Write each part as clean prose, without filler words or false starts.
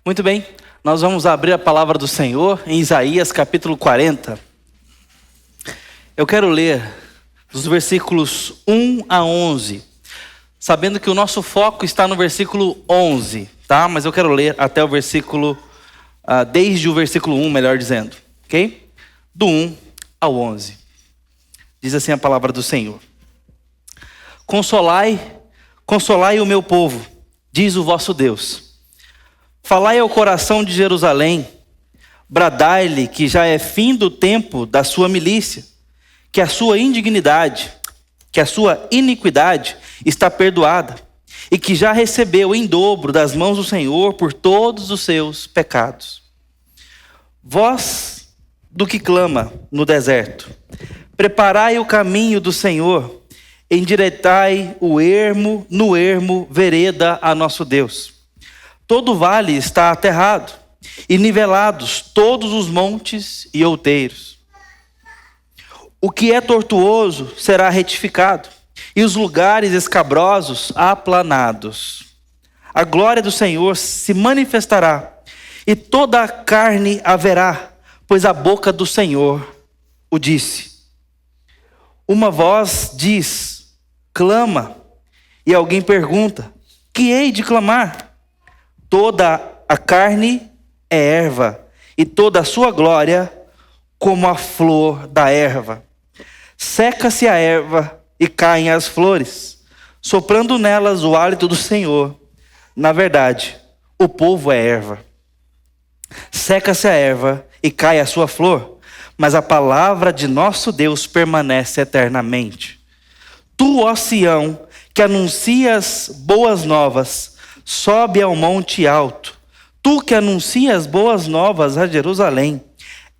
Muito bem, nós vamos abrir a palavra do Senhor em Isaías capítulo 40. Eu quero ler dos versículos 1 a 11, sabendo que o nosso foco está no versículo 11, tá? Mas eu quero ler até o versículo, desde o versículo 1, melhor dizendo, ok? Do 1 ao 11. Diz assim a palavra do Senhor. Consolai o meu povo, diz o vosso Deus. Falai ao coração de Jerusalém, bradai-lhe que já é fim do tempo da sua milícia, que a sua indignidade, que a sua iniquidade está perdoada, e que já recebeu em dobro das mãos do Senhor por todos os seus pecados. Voz do que clama no deserto, preparai o caminho do Senhor, endireitai no ermo vereda a nosso Deus. Todo vale está aterrado, e nivelados todos os montes e outeiros. O que é tortuoso será retificado, e os lugares escabrosos aplanados. A glória do Senhor se manifestará, e toda a carne haverá, pois a boca do Senhor o disse. Uma voz diz, clama, e alguém pergunta, que hei de clamar? Toda a carne é erva, e toda a sua glória como a flor da erva. Seca-se a erva e caem as flores, soprando nelas o hálito do Senhor. Na verdade, o povo é erva. Seca-se a erva e cai a sua flor, mas a palavra de nosso Deus permanece eternamente. Tu, ó Sião, que anuncias boas novas, sobe ao monte alto. Tu que anuncias boas novas a Jerusalém,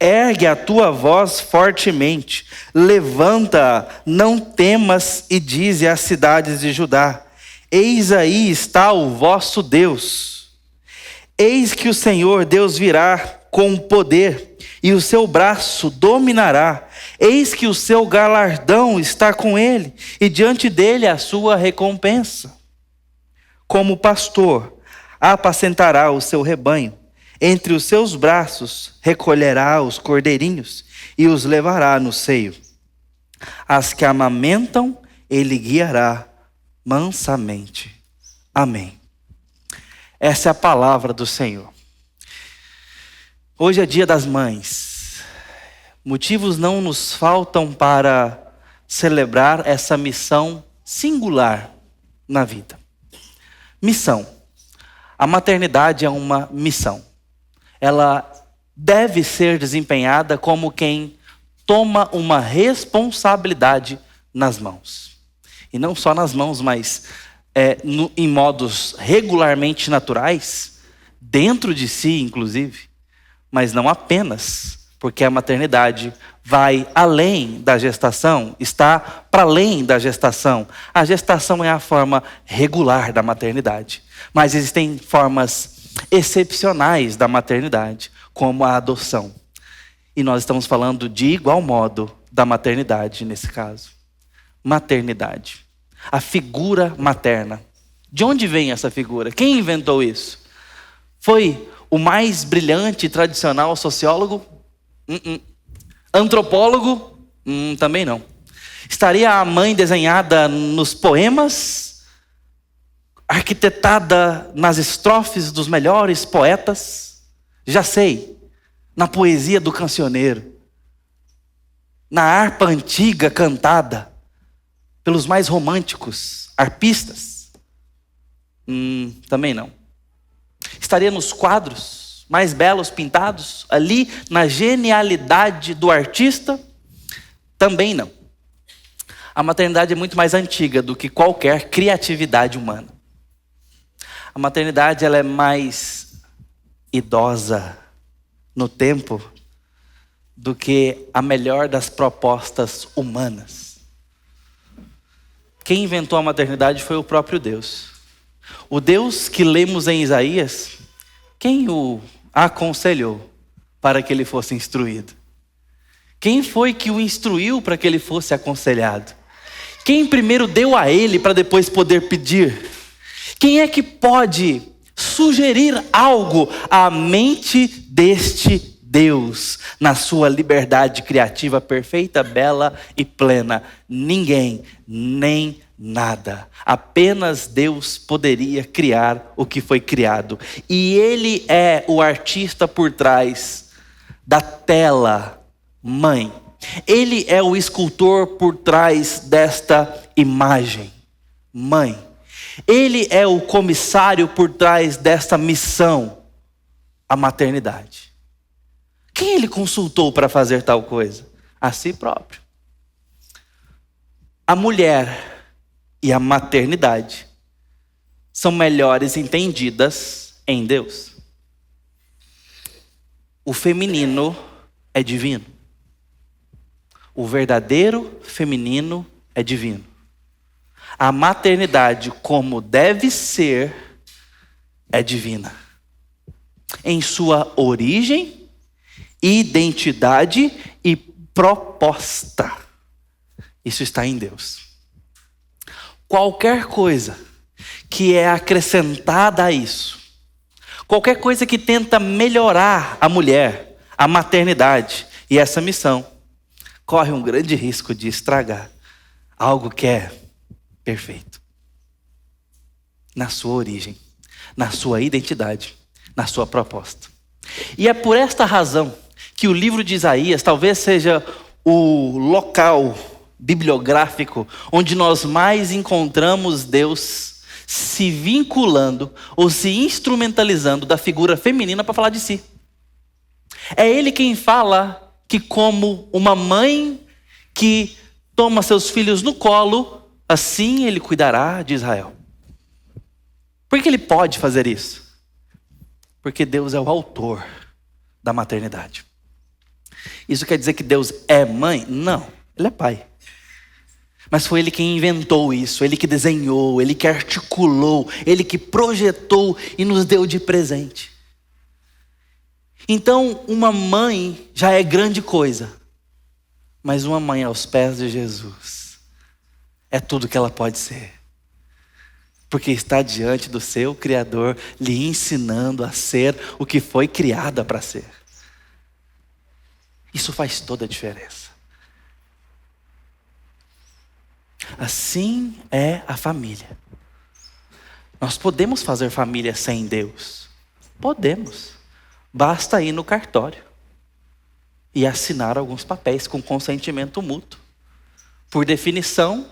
ergue a tua voz fortemente, levanta, não temas e dize às cidades de Judá, eis aí está o vosso Deus. Eis que o Senhor Deus virá com poder, e o seu braço dominará. Eis que o seu galardão está com ele, e diante dele a sua recompensa. Como pastor, apacentará o seu rebanho. Entre os seus braços recolherá os cordeirinhos e os levará no seio. As que amamentam, ele guiará mansamente. Amém. Essa é a palavra do Senhor. Hoje é dia das mães. Motivos não nos faltam para celebrar essa missão singular na vida. Missão. A maternidade é uma missão. Ela deve ser desempenhada como quem toma uma responsabilidade nas mãos. E não só nas mãos, mas em modos regularmente naturais, dentro de si, inclusive, mas não apenas, porque a maternidade vai além da gestação, está para além da gestação. A gestação é a forma regular da maternidade, mas existem formas excepcionais da maternidade, como a adoção. E nós estamos falando de igual modo da maternidade nesse caso. Maternidade. A figura materna. De onde vem essa figura? Quem inventou isso? Foi o mais brilhante e tradicional sociólogo? Antropólogo? Também não. Estaria a mãe desenhada nos poemas? Arquitetada nas estrofes dos melhores poetas? Já sei. Na poesia do cancioneiro. Na harpa antiga cantada pelos mais românticos arpistas? Também não. Estaria nos quadros mais belos pintados, ali na genialidade do artista? Também não. A maternidade é muito mais antiga do que qualquer criatividade humana. A maternidade ela é mais idosa no tempo do que a melhor das propostas humanas. Quem inventou a maternidade foi o próprio Deus. O Deus que lemos em Isaías, quem o aconselhou para que ele fosse instruído? Quem foi que o instruiu para que ele fosse aconselhado? Quem primeiro deu a ele para depois poder pedir? Quem é que pode sugerir algo à mente deste Deus, na sua liberdade criativa perfeita, bela e plena. Ninguém, nem nada. Apenas Deus poderia criar o que foi criado. E Ele é o artista por trás da tela mãe. Ele é o escultor por trás desta imagem mãe. Ele é o comissário por trás desta missão, a maternidade. Quem ele consultou para fazer tal coisa? A si próprio. A mulher e a maternidade são melhores entendidas em Deus. O feminino é divino. O verdadeiro feminino é divino. A maternidade, como deve ser, é divina. Em sua origem, identidade e proposta. Isso está em Deus. Qualquer coisa que é acrescentada a isso, qualquer coisa que tenta melhorar a mulher, a maternidade e essa missão, corre um grande risco de estragar algo que é perfeito. Na sua origem, na sua identidade, na sua proposta. E é por esta razão que o livro de Isaías talvez seja o local bibliográfico onde nós mais encontramos Deus se vinculando ou se instrumentalizando da figura feminina para falar de si. É ele quem fala que, como uma mãe que toma seus filhos no colo, assim ele cuidará de Israel. Por que ele pode fazer isso? Porque Deus é o autor da maternidade. Isso quer dizer que Deus é mãe? Não, ele é pai. Mas foi ele quem inventou isso, ele que desenhou, ele que articulou, ele que projetou e nos deu de presente. Então, uma mãe já é grande coisa, mas uma mãe aos pés de Jesus é tudo que ela pode ser. Porque está diante do seu Criador, lhe ensinando a ser o que foi criada para ser. Isso faz toda a diferença. Assim é a família. Nós podemos fazer família sem Deus? Podemos. Basta ir no cartório e assinar alguns papéis com consentimento mútuo. Por definição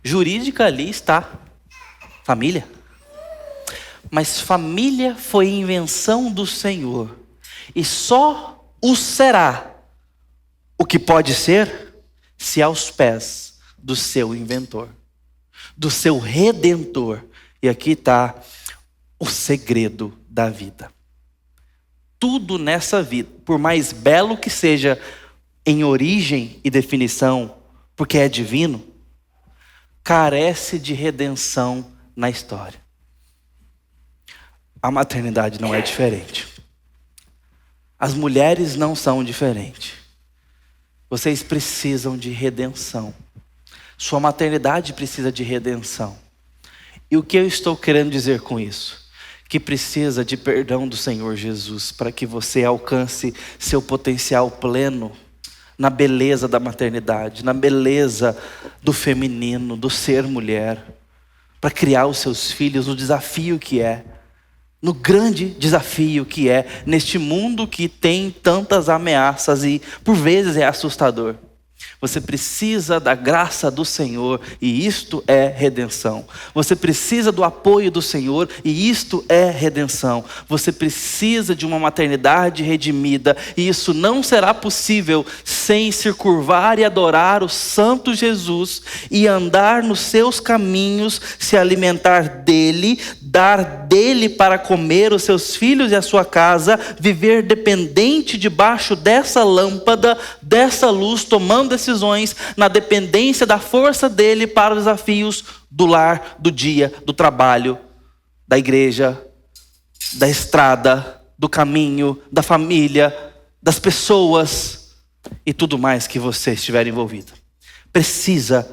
jurídica, ali está família. Mas família foi invenção do Senhor e só o será o que pode ser se aos pés do seu inventor, do seu redentor. E aqui está o segredo da vida. Tudo nessa vida, por mais belo que seja em origem e definição, porque é divino, carece de redenção na história. A maternidade não é diferente. As mulheres não são diferentes. Vocês precisam de redenção. Sua maternidade precisa de redenção. E o que eu estou querendo dizer com isso? Que precisa de perdão do Senhor Jesus para que você alcance seu potencial pleno na beleza da maternidade, na beleza do feminino, do ser mulher, para criar os seus filhos no desafio que é, no grande desafio que é, neste mundo que tem tantas ameaças e por vezes é assustador. Você precisa da graça do Senhor e isto é redenção. Você precisa do apoio do Senhor e isto é redenção. Você precisa de uma maternidade redimida e isso não será possível sem se curvar e adorar o Santo Jesus e andar nos seus caminhos, se alimentar dele, dar dele para comer os seus filhos e a sua casa, viver dependente debaixo dessa lâmpada, dessa luz, tomando decisões na dependência da força dele para os desafios do lar, do dia, do trabalho, da igreja, da estrada, do caminho, da família, das pessoas e tudo mais que você estiver envolvido. Precisa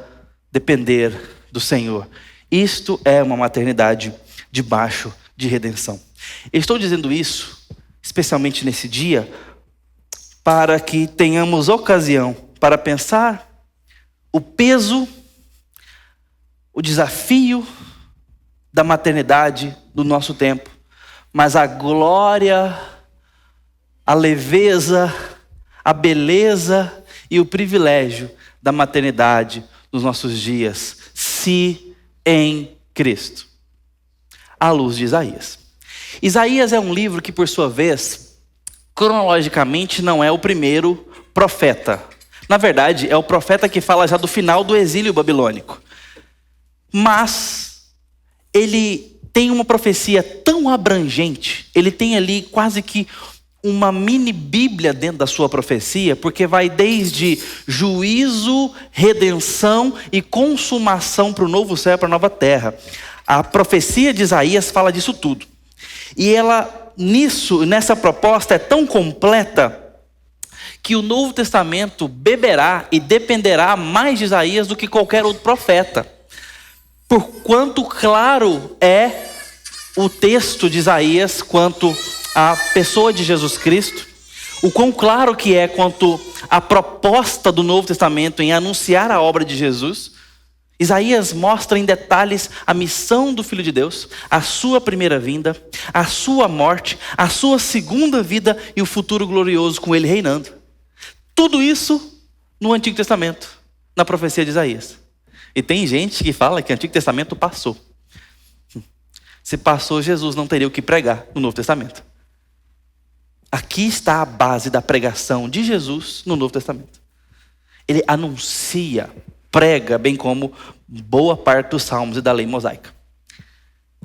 depender do Senhor. Isto é uma maternidade debaixo de redenção. Eu estou dizendo isso, especialmente nesse dia, para que tenhamos ocasião para pensar o peso, o desafio da maternidade do nosso tempo, mas a glória, a leveza, a beleza e o privilégio da maternidade nos nossos dias, se em Cristo. À luz de Isaías. Isaías é um livro que, por sua vez, cronologicamente não é o primeiro profeta. Na verdade, é o profeta que fala já do final do exílio babilônico. Mas ele tem uma profecia tão abrangente, ele tem ali quase que uma mini Bíblia dentro da sua profecia, porque vai desde juízo, redenção e consumação para o novo céu e para a nova terra. A profecia de Isaías fala disso tudo. E ela, nessa proposta, é tão completa que o Novo Testamento beberá e dependerá mais de Isaías do que qualquer outro profeta. Porquanto claro é o texto de Isaías quanto à pessoa de Jesus Cristo, o quão claro que é quanto à proposta do Novo Testamento em anunciar a obra de Jesus. Isaías mostra em detalhes a missão do Filho de Deus, a sua primeira vinda, a sua morte, a sua segunda vida e o futuro glorioso com ele reinando. Tudo isso no Antigo Testamento, na profecia de Isaías. E tem gente que fala que o Antigo Testamento passou. Se passou, Jesus não teria o que pregar no Novo Testamento. Aqui está a base da pregação de Jesus no Novo Testamento. Ele anuncia, prega, bem como boa parte dos salmos e da lei mosaica.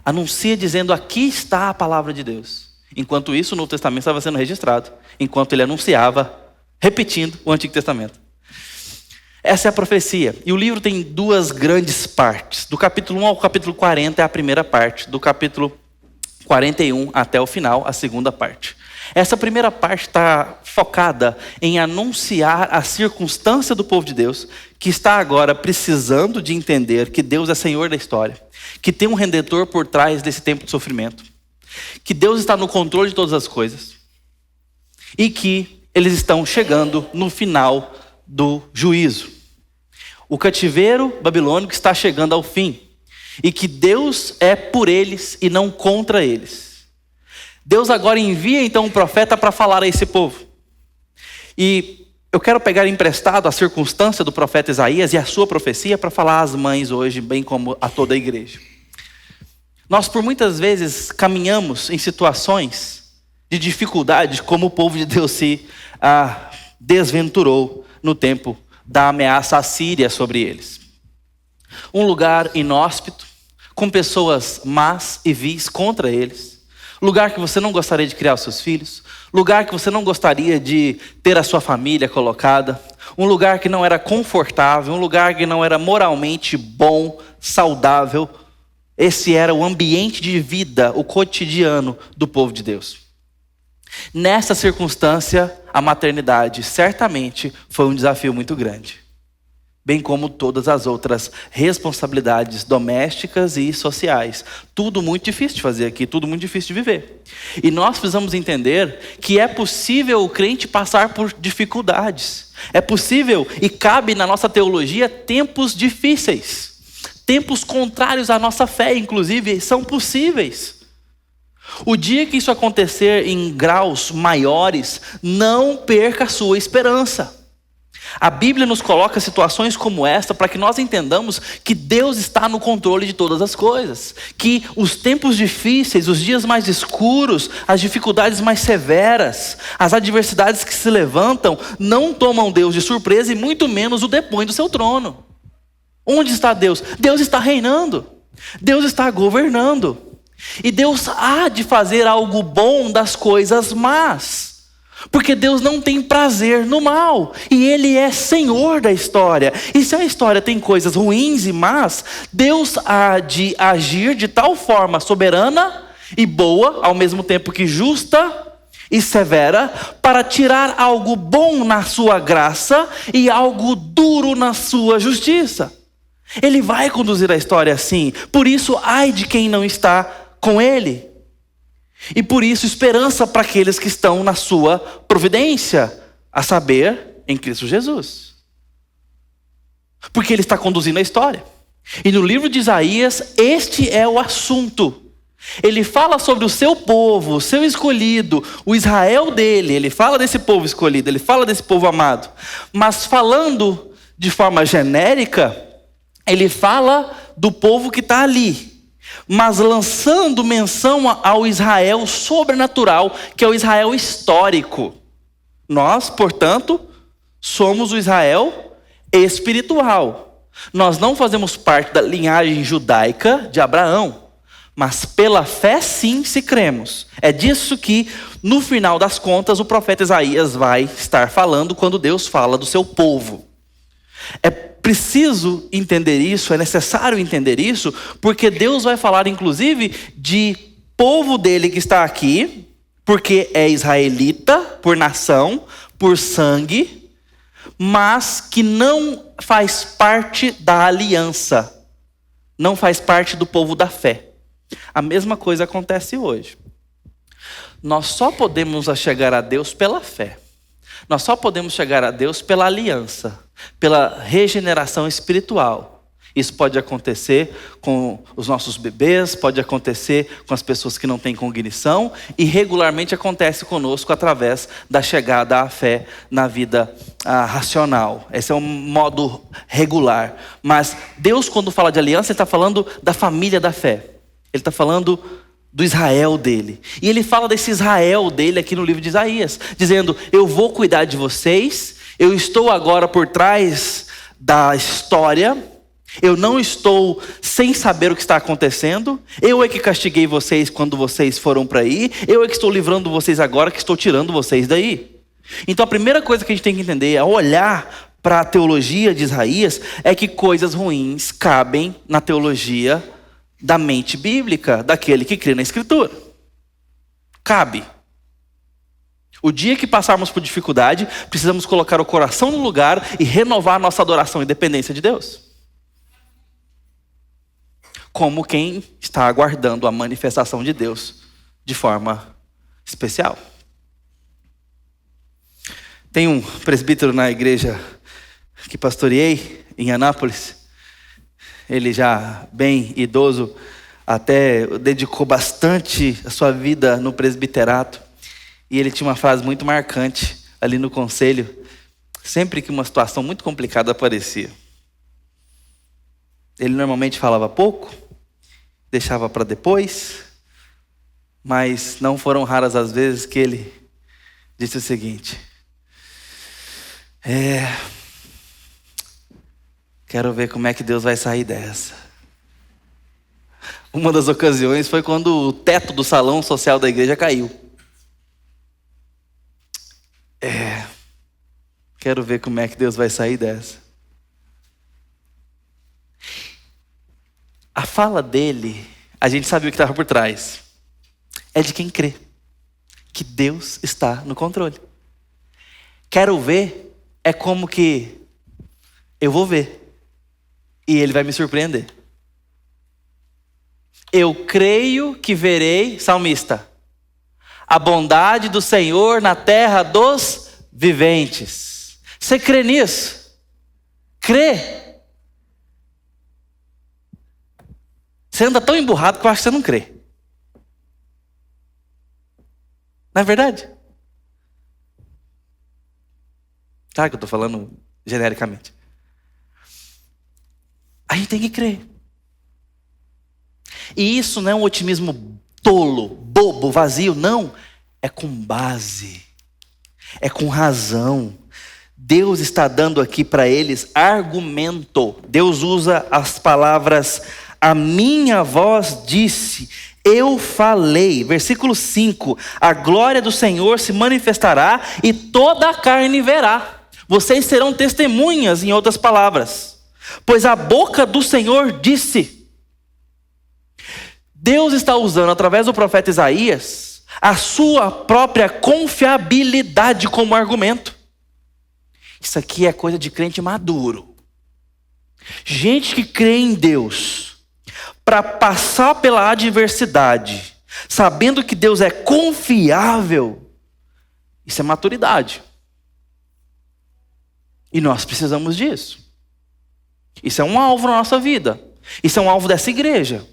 Anuncia dizendo, aqui está a palavra de Deus. Enquanto isso, o Novo Testamento estava sendo registrado. Enquanto ele anunciava, repetindo o Antigo Testamento. Essa é a profecia. E o livro tem duas grandes partes. Do capítulo 1 ao capítulo 40 é a primeira parte. Do capítulo 41 até o final, a segunda parte. Essa primeira parte está focada em anunciar a circunstância do povo de Deus, que está agora precisando de entender que Deus é Senhor da história, que tem um Redentor por trás desse tempo de sofrimento, que Deus está no controle de todas as coisas e que eles estão chegando no final do juízo. O cativeiro babilônico está chegando ao fim e que Deus é por eles e não contra eles. Deus agora envia então um profeta para falar a esse povo. E eu quero pegar emprestado a circunstância do profeta Isaías e a sua profecia para falar às mães hoje, bem como a toda a igreja. Nós por muitas vezes caminhamos em situações de dificuldade, como o povo de Deus se desventurou no tempo da ameaça assíria sobre eles. Um lugar inóspito, com pessoas más e vis contra eles. Lugar que você não gostaria de criar os seus filhos. Lugar que você não gostaria de ter a sua família colocada. Um lugar que não era confortável. Um lugar que não era moralmente bom, saudável. Esse era o ambiente de vida, o cotidiano do povo de Deus. Nessa circunstância, a maternidade certamente foi um desafio muito grande. Bem como todas as outras responsabilidades domésticas e sociais. Tudo muito difícil de fazer aqui, tudo muito difícil de viver. E nós precisamos entender que é possível o crente passar por dificuldades. É possível e cabe na nossa teologia tempos difíceis. Tempos contrários à nossa fé, inclusive, são possíveis. O dia que isso acontecer em graus maiores, não perca a sua esperança. A Bíblia nos coloca situações como esta para que nós entendamos que Deus está no controle de todas as coisas. Que os tempos difíceis, os dias mais escuros, as dificuldades mais severas, as adversidades que se levantam, não tomam Deus de surpresa e muito menos o depõem do seu trono. Onde está Deus? Deus está reinando. Deus está governando. E Deus há de fazer algo bom das coisas más. Porque Deus não tem prazer no mal. E Ele é Senhor da história. E se a história tem coisas ruins e más, Deus há de agir de tal forma soberana e boa, ao mesmo tempo que justa e severa, para tirar algo bom na sua graça e algo duro na sua justiça. Ele vai conduzir a história assim. Por isso, ai de quem não está com Ele. E por isso esperança para aqueles que estão na sua providência, a saber, em Cristo Jesus. Porque ele está conduzindo a história. E no livro de Isaías, este é o assunto. Ele fala sobre o seu povo, o seu escolhido, o Israel dele. Ele fala desse povo escolhido, ele fala desse povo amado. Mas falando de forma genérica, ele fala do povo que está ali. Mas lançando menção ao Israel sobrenatural, que é o Israel histórico. Nós, portanto, somos o Israel espiritual. Nós não fazemos parte da linhagem judaica de Abraão, mas pela fé sim se cremos. É disso que, no final das contas, o profeta Isaías vai estar falando quando Deus fala do seu povo. É preciso entender isso, é necessário entender isso, porque Deus vai falar inclusive de povo dele que está aqui, porque é israelita, por nação, por sangue, mas que não faz parte da aliança, não faz parte do povo da fé. A mesma coisa acontece hoje. Nós só podemos chegar a Deus pela fé. Nós só podemos chegar a Deus pela aliança, pela regeneração espiritual. Isso pode acontecer com os nossos bebês, pode acontecer com as pessoas que não têm cognição, e regularmente acontece conosco através da chegada à fé na vida racional. Esse é um modo regular. Mas Deus, quando fala de aliança, Ele está falando da família da fé. Ele está falando do Israel dele. E ele fala desse Israel dele aqui no livro de Isaías, dizendo: eu vou cuidar de vocês, eu estou agora por trás da história, eu não estou sem saber o que está acontecendo, eu é que castiguei vocês quando vocês foram para aí, eu é que estou livrando vocês agora, que estou tirando vocês daí. Então a primeira coisa que a gente tem que entender, ao olhar para a teologia de Isaías, é que coisas ruins cabem na teologia da mente bíblica, daquele que crê na Escritura. Cabe. O dia que passarmos por dificuldade, precisamos colocar o coração no lugar e renovar nossa adoração e dependência de Deus. Como quem está aguardando a manifestação de Deus de forma especial. Tem um presbítero na igreja que pastoreei em Anápolis. Ele já bem idoso, até dedicou bastante a sua vida no presbiterato. E ele tinha uma frase muito marcante ali no conselho, sempre que uma situação muito complicada aparecia. Ele normalmente falava pouco, deixava para depois, mas não foram raras as vezes que ele disse o seguinte: quero ver como é que Deus vai sair dessa. Uma das ocasiões foi quando o teto do salão social da igreja caiu. Quero ver como é que Deus vai sair dessa. A fala dele, a gente sabia o que estava por trás. É de quem crê que Deus está no controle. Quero ver, é como que eu vou ver. E Ele vai me surpreender. Eu creio que verei, salmista, a bondade do Senhor na terra dos viventes. Você crê nisso? Crê? Você anda tão emburrado que eu acho que você não crê. Não é verdade? Claro que eu estou falando genericamente. A gente tem que crer. E isso não é um otimismo tolo, bobo, vazio, não. É com base. É com razão. Deus está dando aqui para eles argumento. Deus usa as palavras: a minha voz disse, eu falei. Versículo 5. A glória do Senhor se manifestará e toda a carne verá. Vocês serão testemunhas, em outras palavras. Pois a boca do Senhor disse. Deus está usando, através do profeta Isaías, a sua própria confiabilidade como argumento. Isso aqui é coisa de crente maduro. Gente que crê em Deus para passar pela adversidade, sabendo que Deus é confiável. Isso é maturidade. E nós precisamos disso. Isso é um alvo na nossa vida. Isso é um alvo dessa igreja.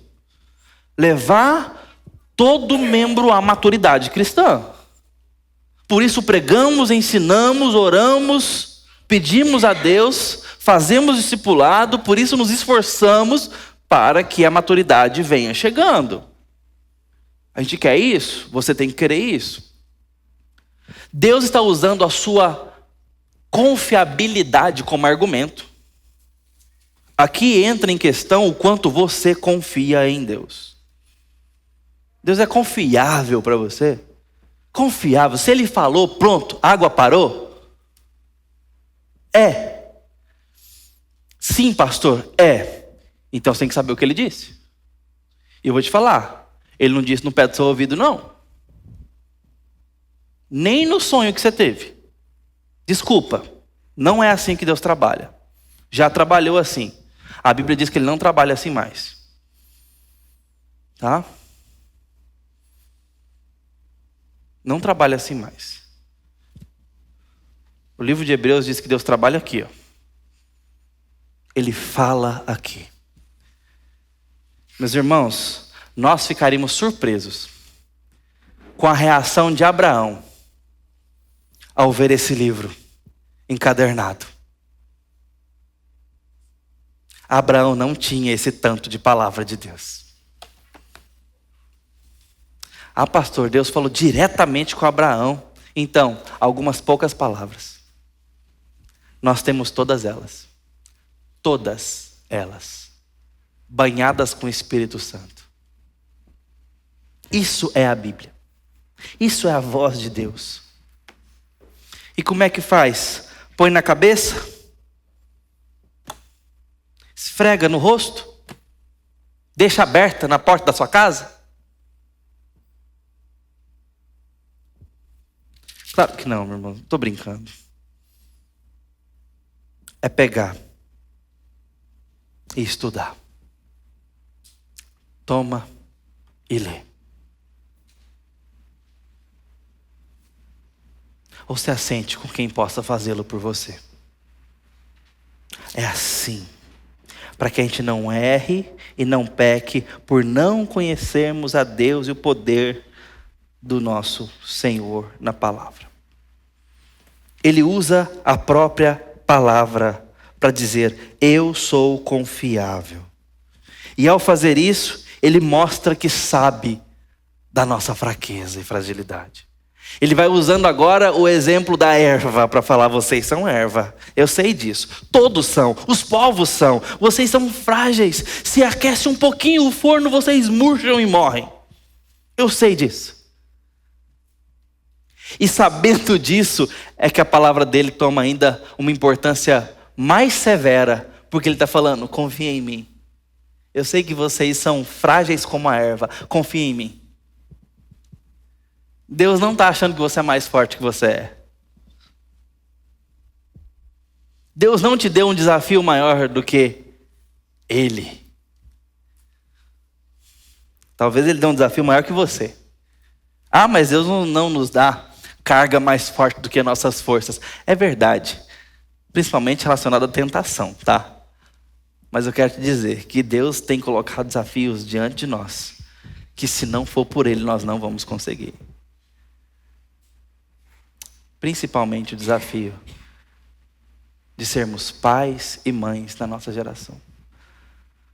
Levar todo membro à maturidade cristã. Por isso pregamos, ensinamos, oramos, pedimos a Deus, fazemos discipulado, por isso nos esforçamos para que a maturidade venha chegando. A gente quer isso? Você tem que querer isso. Deus está usando a sua confiabilidade como argumento. Aqui entra em questão o quanto você confia em Deus. Deus é confiável para você? Confiável. Se Ele falou, pronto, água parou? É. Sim, pastor, é. Então você tem que saber o que Ele disse. E eu vou te falar, Ele não disse no pé do seu ouvido, não. Nem no sonho que você teve. Desculpa, não é assim que Deus trabalha. Já trabalhou assim. A Bíblia diz que Ele não trabalha assim mais. Tá? Não trabalha assim mais. O livro de Hebreus diz que Deus trabalha aqui, ó. Ele fala aqui. Meus irmãos, nós ficaríamos surpresos com a reação de Abraão ao ver esse livro encadernado. Abraão não tinha esse tanto de palavra de Deus. Ah, pastor, Deus falou diretamente com Abraão. Então, algumas poucas palavras. Nós temos todas elas. Todas elas. Banhadas com o Espírito Santo. Isso é a Bíblia. Isso é a voz de Deus. E como é que faz? Põe na cabeça? Esfrega no rosto? Deixa aberta na porta da sua casa? Claro que não, meu irmão. Estou brincando. É pegar e estudar. Toma e lê. Ou se assente com quem possa fazê-lo por você. É assim. Para que a gente não erre e não peque por não conhecermos a Deus e o poder do nosso Senhor na palavra. Ele usa a própria palavra para dizer, eu sou confiável. E ao fazer isso, ele mostra que sabe da nossa fraqueza e fragilidade. Ele vai usando agora o exemplo da erva para falar, vocês são erva. Eu sei disso. Todos são. Os povos são. Vocês são frágeis. Se aquece um pouquinho o forno, vocês murcham e morrem. Eu sei disso. E sabendo disso, é que a palavra dele toma ainda uma importância mais severa, porque ele está falando, confia em mim. Eu sei que vocês são frágeis como a erva, confia em mim. Deus não está achando que você é mais forte que você é. Deus não te deu um desafio maior do que Ele. Talvez Ele dê um desafio maior que você. Ah, mas Deus não nos dá carga mais forte do que nossas forças. É verdade. Principalmente relacionado à tentação, tá? Mas eu quero te dizer que Deus tem colocado desafios diante de nós, que se não for por Ele, nós não vamos conseguir. Principalmente o desafio de sermos pais e mães na nossa geração.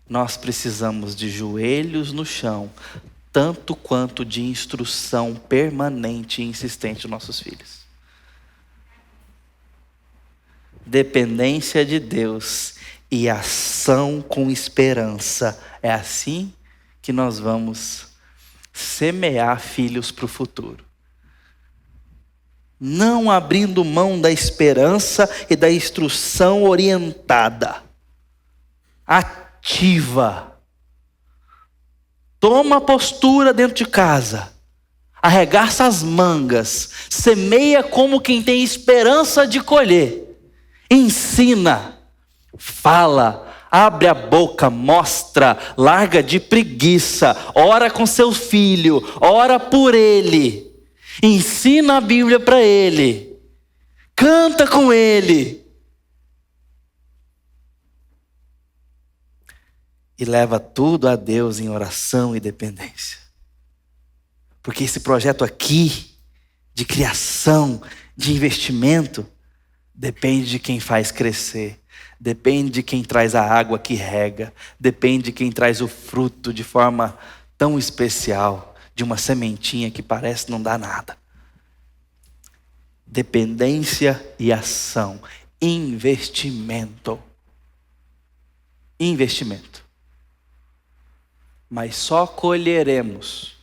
Nós precisamos de joelhos no chão, tanto quanto de instrução permanente e insistente dos nossos filhos. Dependência de Deus e ação com esperança. É assim que nós vamos semear filhos para o futuro. Não abrindo mão da esperança e da instrução orientada, ativa. Toma postura dentro de casa, arregaça as mangas, semeia como quem tem esperança de colher, ensina, fala, Abre a boca, mostra, larga de preguiça, ora com seu filho, ora por ele, ensina a Bíblia para ele, canta com ele. E leva tudo a Deus em oração e dependência. Porque esse projeto aqui, de criação, de investimento, depende de quem faz crescer. Depende de quem traz a água que rega. Depende de quem traz o fruto de forma tão especial. De uma sementinha que parece não dar nada. Dependência e ação. Investimento. Investimento. Mas só colheremos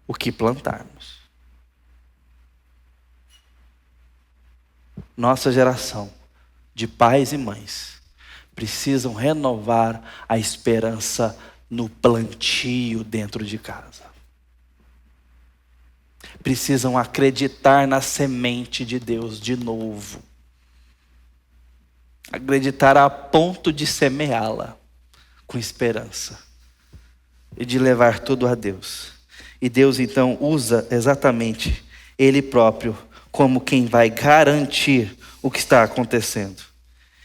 o que plantarmos. Nossa geração de pais e mães precisam renovar a esperança no plantio dentro de casa. Precisam acreditar na semente de Deus de novo. Acreditar a ponto de semeá-la com esperança. E de levar tudo a Deus. E Deus então usa exatamente Ele próprio como quem vai garantir o que está acontecendo.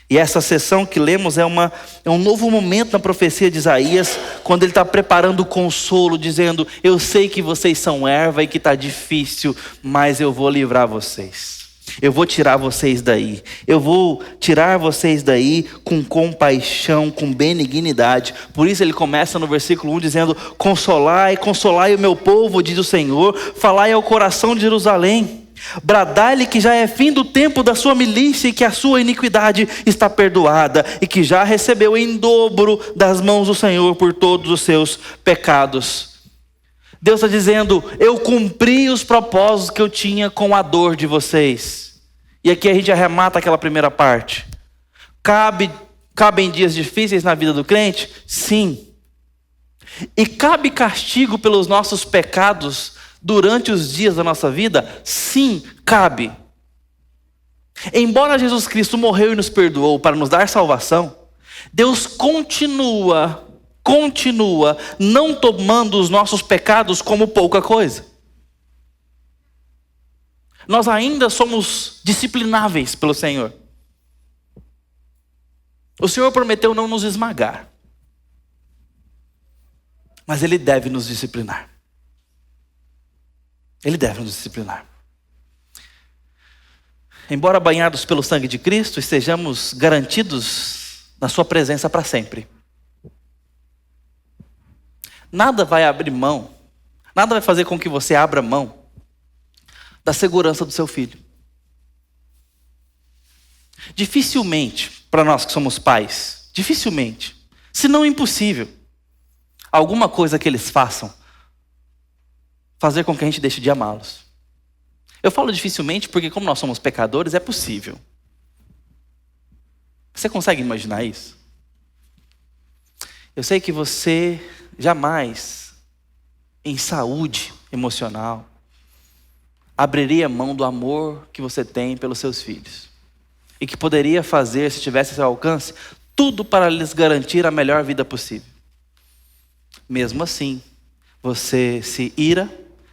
E essa sessão que lemos é um novo momento na profecia de Isaías, quando ele está preparando o consolo, dizendo: eu sei que vocês são erva e que está difícil, mas eu vou livrar vocês. Eu vou tirar vocês daí. Eu vou tirar vocês daí com compaixão, com benignidade. Por isso ele começa no versículo 1 dizendo: consolai, consolai o meu povo, diz o Senhor. Falai ao coração de Jerusalém. Bradai-lhe que já é fim do tempo da sua milícia e que a sua iniquidade está perdoada e que já recebeu em dobro das mãos do Senhor por todos os seus pecados. Deus está dizendo: eu cumpri os propósitos que eu tinha com a dor de vocês. E aqui a gente arremata aquela primeira parte. Cabem dias difíceis na vida do crente? Sim. E cabe castigo pelos nossos pecados durante os dias da nossa vida? Sim, cabe. Embora Jesus Cristo morreu e nos perdoou para nos dar salvação, Deus continua não tomando os nossos pecados como pouca coisa. Nós ainda somos disciplináveis pelo Senhor. O Senhor prometeu não nos esmagar, mas Ele deve nos disciplinar. Ele deve nos disciplinar. Embora banhados pelo sangue de Cristo, estejamos garantidos na sua presença para sempre. Nada vai abrir mão, nada vai fazer com que você abra mão da segurança do seu filho. Dificilmente, para nós que somos pais, dificilmente, se não impossível, alguma coisa que eles façam fazer com que a gente deixe de amá-los. Eu falo dificilmente porque, como nós somos pecadores, é possível. Você consegue imaginar isso? Eu sei que você jamais, em saúde emocional, abriria mão do amor que você tem pelos seus filhos. E que poderia fazer, se tivesse seu alcance, tudo para lhes garantir a melhor vida possível. Mesmo assim, você se ira,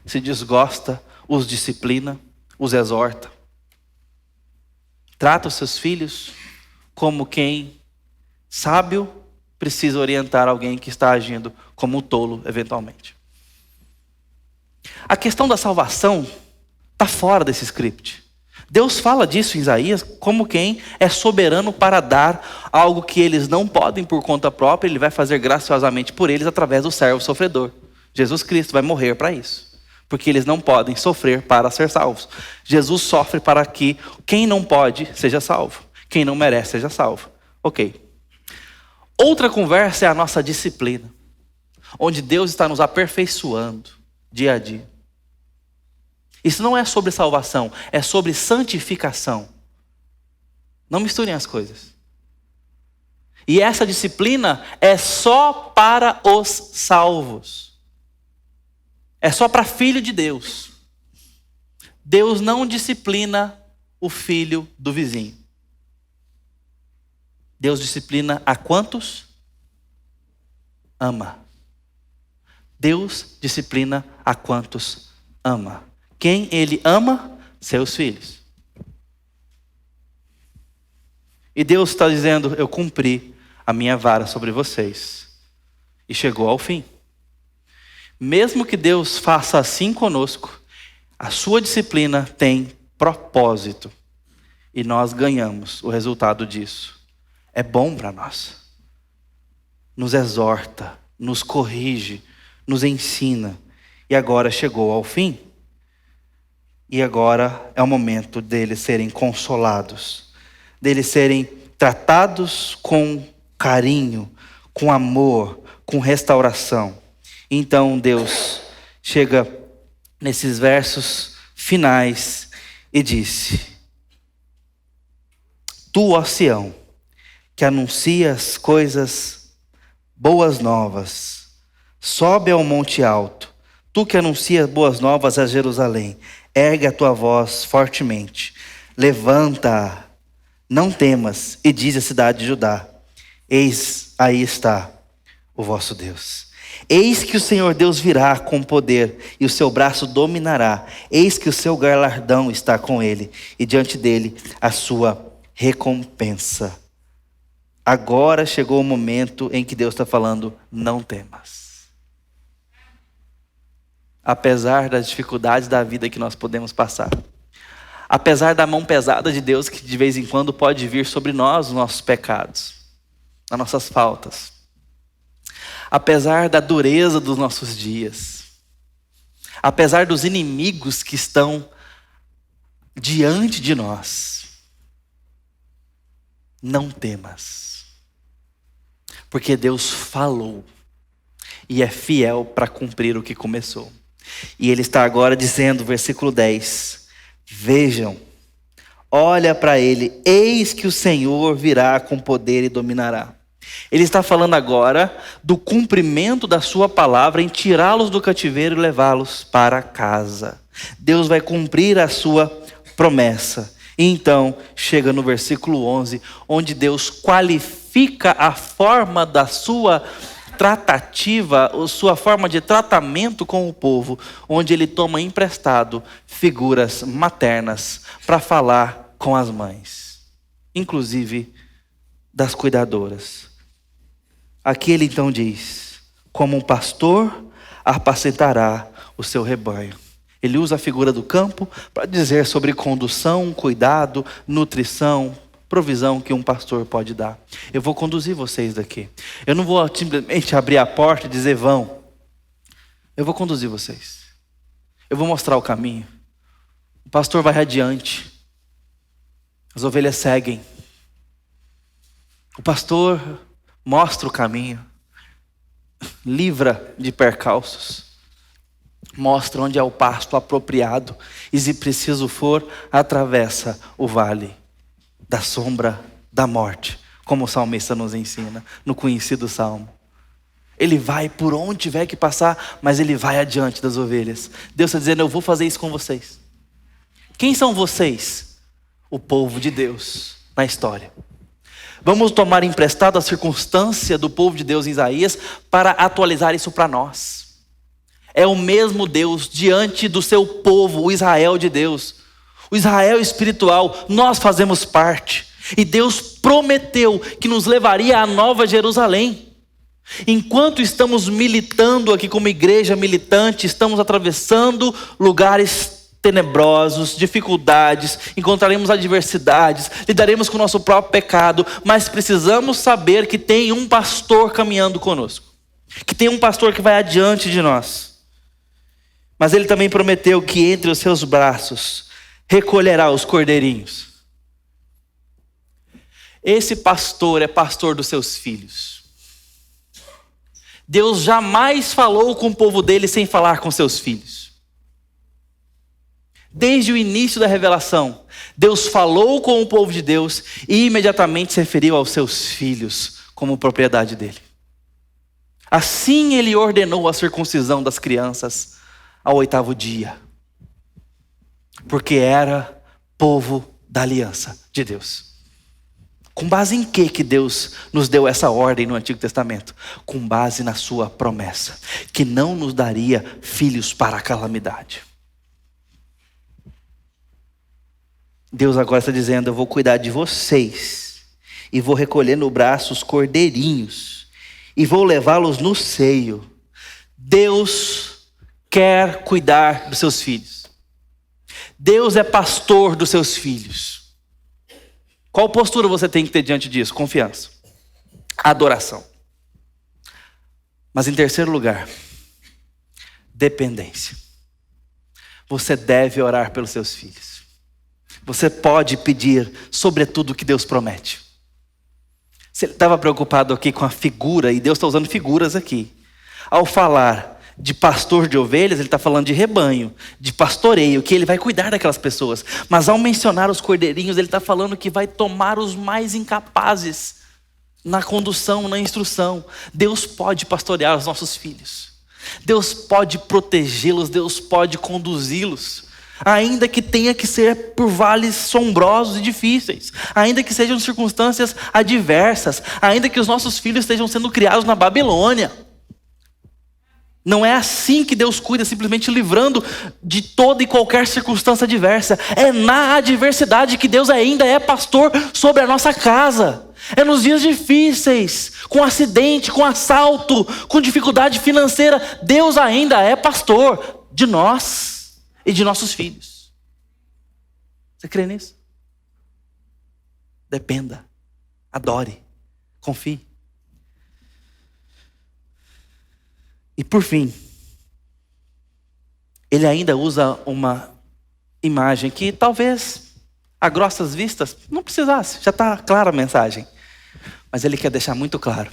se desgosta, os disciplina, os exorta. Trata os seus filhos como quem, sábio, precisa orientar alguém que está agindo como um tolo, eventualmente. A questão da salvação está fora desse script. Deus fala disso em Isaías como quem é soberano para dar algo que eles não podem por conta própria. Ele vai fazer graciosamente por eles através do servo sofredor. Jesus Cristo vai morrer para isso, porque eles não podem sofrer para ser salvos. Jesus sofre para que quem não pode seja salvo, quem não merece seja salvo. Ok. Outra conversa é a nossa disciplina, onde Deus está nos aperfeiçoando dia a dia. Isso não é sobre salvação, é sobre santificação. Não misturem as coisas. E essa disciplina é só para os salvos. É só para filho de Deus. Deus não disciplina o filho do vizinho. Deus disciplina a quantos? Ama. Deus disciplina a quantos ama. Quem Ele ama? Seus filhos. E Deus está dizendo, eu cumpri a minha vara sobre vocês. E chegou ao fim. Mesmo que Deus faça assim conosco, a sua disciplina tem propósito. E nós ganhamos o resultado disso. É bom para nós. Nos exorta, nos corrige, nos ensina. E agora chegou ao fim. E agora é o momento deles serem consolados. Deles serem tratados com carinho, com amor, com restauração. Então Deus chega nesses versos finais e disse: Tu, ó Sião, que anuncias coisas boas novas, sobe ao monte alto. Tu que anuncias boas novas a Jerusalém, ergue a tua voz fortemente. Levanta, não temas, e diz à cidade de Judá: Eis, aí está o vosso Deus. Eis que o Senhor Deus virá com poder, e o seu braço dominará. Eis que o seu galardão está com ele, e diante dele a sua recompensa. Agora chegou o momento em que Deus está falando: não temas. Apesar das dificuldades da vida que nós podemos passar, apesar da mão pesada de Deus que de vez em quando pode vir sobre nós, os nossos pecados, as nossas faltas, apesar da dureza dos nossos dias, apesar dos inimigos que estão diante de nós, não temas, porque Deus falou e é fiel para cumprir o que começou. E Ele está agora dizendo, versículo 10, vejam, olha para ele, eis que o Senhor virá com poder e dominará. Ele está falando agora do cumprimento da sua palavra em tirá-los do cativeiro e levá-los para casa. Deus vai cumprir a sua promessa. E então chega no versículo 11, onde Deus qualifica a forma da sua tratativa, a sua forma de tratamento com o povo, onde ele toma emprestado figuras maternas para falar com as mães, inclusive das cuidadoras. Aqui ele então diz: como um pastor apacentará o seu rebanho. Ele usa a figura do campo para dizer sobre condução, cuidado, nutrição, provisão que um pastor pode dar. Eu vou conduzir vocês daqui. Eu não vou simplesmente abrir a porta e dizer vão. Eu vou conduzir vocês. Eu vou mostrar o caminho. O pastor vai adiante. As ovelhas seguem. O pastor mostra o caminho. Livra de percalços. Mostra onde é o pasto apropriado. E se preciso for, atravessa o vale da sombra da morte, como o salmista nos ensina, no conhecido salmo. Ele vai por onde tiver que passar, mas ele vai adiante das ovelhas. Deus está dizendo, eu vou fazer isso com vocês. Quem são vocês? O povo de Deus na história. Vamos tomar emprestado a circunstância do povo de Deus em Isaías para atualizar isso para nós. É o mesmo Deus diante do seu povo, o Israel de Deus. O Israel espiritual, nós fazemos parte. E Deus prometeu que nos levaria à Nova Jerusalém. Enquanto estamos militando aqui como igreja militante, estamos atravessando lugares tenebrosos, dificuldades, encontraremos adversidades, lidaremos com o nosso próprio pecado, mas precisamos saber que tem um pastor caminhando conosco. Que tem um pastor que vai adiante de nós. Mas ele também prometeu que entre os seus braços recolherá os cordeirinhos. Esse pastor é pastor dos seus filhos. Deus jamais falou com o povo dele sem falar com seus filhos. Desde o início da revelação, Deus falou com o povo de Deus e imediatamente se referiu aos seus filhos como propriedade dele. Assim ele ordenou a circuncisão das crianças ao 8º dia. Porque era povo da aliança de Deus. Com base em que Deus nos deu essa ordem no Antigo Testamento? Com base na sua promessa, que não nos daria filhos para a calamidade. Deus agora está dizendo: eu vou cuidar de vocês, e vou recolher no braço os cordeirinhos, e vou levá-los no seio. Deus quer cuidar dos seus filhos. Deus é pastor dos seus filhos. Qual postura você tem que ter diante disso? Confiança, adoração. Mas em terceiro lugar, dependência. Você deve orar pelos seus filhos. Você pode pedir sobretudo o que Deus promete. Se ele estava preocupado aqui com a figura, e Deus está usando figuras aqui, ao falar de pastor de ovelhas, ele está falando de rebanho, de pastoreio, que ele vai cuidar daquelas pessoas. Mas ao mencionar os cordeirinhos, ele está falando que vai tomar os mais incapazes na condução, na instrução. Deus pode pastorear os nossos filhos. Deus pode protegê-los, Deus pode conduzi-los. Ainda que tenha que ser por vales sombrosos e difíceis, ainda que sejam circunstâncias adversas, ainda que os nossos filhos estejam sendo criados na Babilônia. Não é assim que Deus cuida, simplesmente livrando de toda e qualquer circunstância adversa. É na adversidade que Deus ainda é pastor sobre a nossa casa. É nos dias difíceis, com acidente, com assalto, com dificuldade financeira, Deus ainda é pastor de nós e de nossos filhos. Você crê nisso? Dependa, adore, confie. E por fim, ele ainda usa uma imagem que talvez, a grossas vistas, não precisasse, já está clara a mensagem. Mas ele quer deixar muito claro,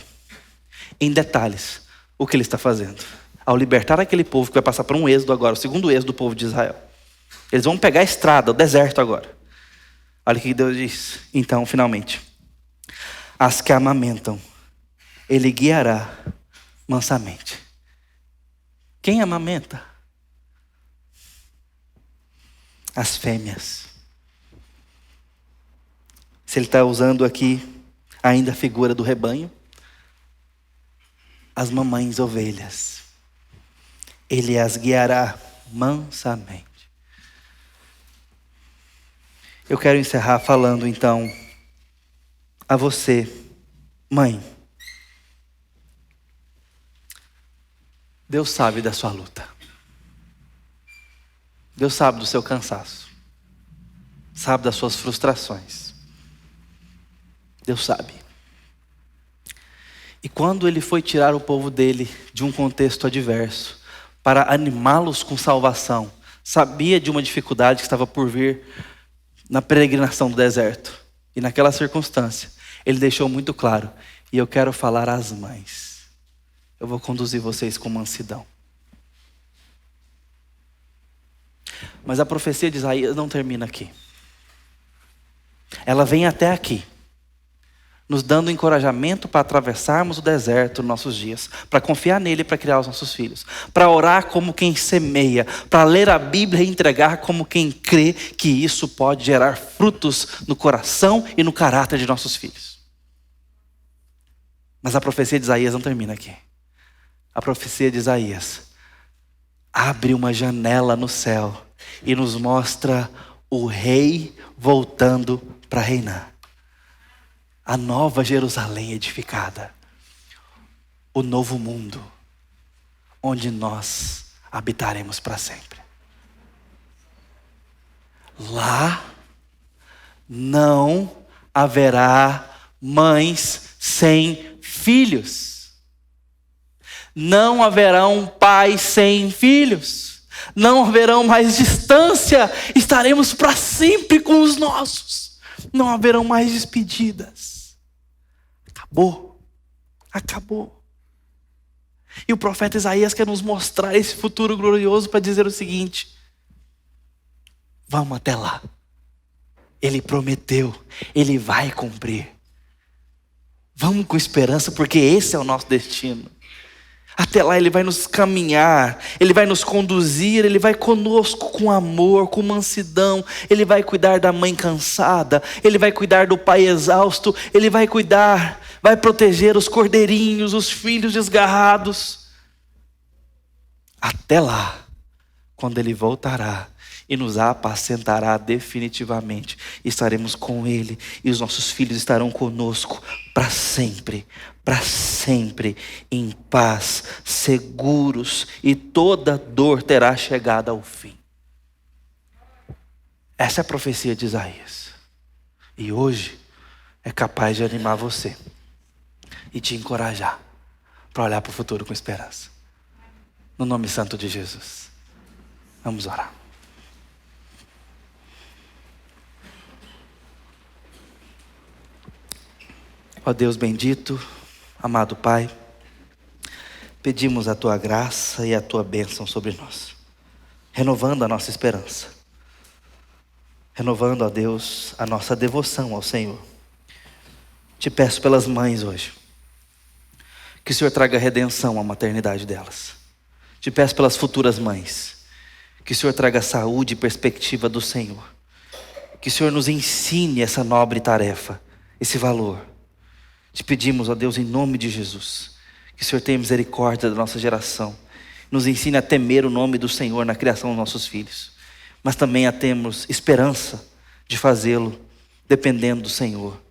em detalhes, o que ele está fazendo. Ao libertar aquele povo que vai passar por um êxodo agora, o segundo êxodo do povo de Israel. Eles vão pegar a estrada, o deserto agora. Olha o que Deus diz. Então, finalmente, as que amamentam, ele guiará mansamente. Quem amamenta? As fêmeas. Se ele está usando aqui ainda a figura do rebanho, as mamães ovelhas. Ele as guiará mansamente. Eu quero encerrar falando então a você, mãe. Deus sabe da sua luta. Deus sabe do seu cansaço. Sabe das suas frustrações. Deus sabe. E quando ele foi tirar o povo dele de um contexto adverso, para animá-los com salvação, sabia de uma dificuldade que estava por vir na peregrinação do deserto. E naquela circunstância, ele deixou muito claro: e eu quero falar às mães. Eu vou conduzir vocês com mansidão. Mas a profecia de Isaías não termina aqui. Ela vem até aqui, nos dando encorajamento para atravessarmos o deserto nos nossos dias, para confiar nele para criar os nossos filhos, para orar como quem semeia, para ler a Bíblia e entregar como quem crê que isso pode gerar frutos no coração e no caráter de nossos filhos. Mas a profecia de Isaías não termina aqui. A profecia de Isaías abre uma janela no céu e nos mostra o rei voltando para reinar. A nova Jerusalém edificada. O novo mundo, onde nós habitaremos para sempre. Lá não haverá mães sem filhos. Não haverão pais sem filhos. Não haverão mais distância. Estaremos para sempre com os nossos. Não haverão mais despedidas. Acabou. Acabou. E o profeta Isaías quer nos mostrar esse futuro glorioso para dizer o seguinte: vamos até lá. Ele prometeu. Ele vai cumprir. Vamos com esperança, porque esse é o nosso destino. Até lá Ele vai nos caminhar, Ele vai nos conduzir, Ele vai conosco com amor, com mansidão. Ele vai cuidar da mãe cansada, Ele vai cuidar do pai exausto, Ele vai cuidar, vai proteger os cordeirinhos, os filhos desgarrados. Até lá, quando Ele voltará e nos apacentará definitivamente, estaremos com Ele e os nossos filhos estarão conosco para sempre, em paz, seguros, e toda dor terá chegado ao fim. Essa é a profecia de Isaías. E hoje é capaz de animar você e te encorajar para olhar para o futuro com esperança. No nome santo de Jesus. Vamos orar. Ó Deus bendito, amado Pai, pedimos a Tua graça e a Tua bênção sobre nós, renovando a nossa esperança, renovando, ó Deus, a nossa devoção ao Senhor. Te peço pelas mães hoje, que o Senhor traga redenção à maternidade delas. Te peço pelas futuras mães, que o Senhor traga saúde e perspectiva do Senhor. Que o Senhor nos ensine essa nobre tarefa, esse valor. Te pedimos, ó Deus, em nome de Jesus, que o Senhor tenha misericórdia da nossa geração. Nos ensine a temer o nome do Senhor na criação dos nossos filhos. Mas também a termos esperança de fazê-lo, dependendo do Senhor,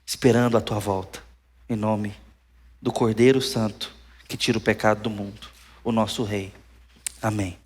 esperando a Tua volta. Em nome do Cordeiro Santo, que tira o pecado do mundo, o nosso Rei. Amém.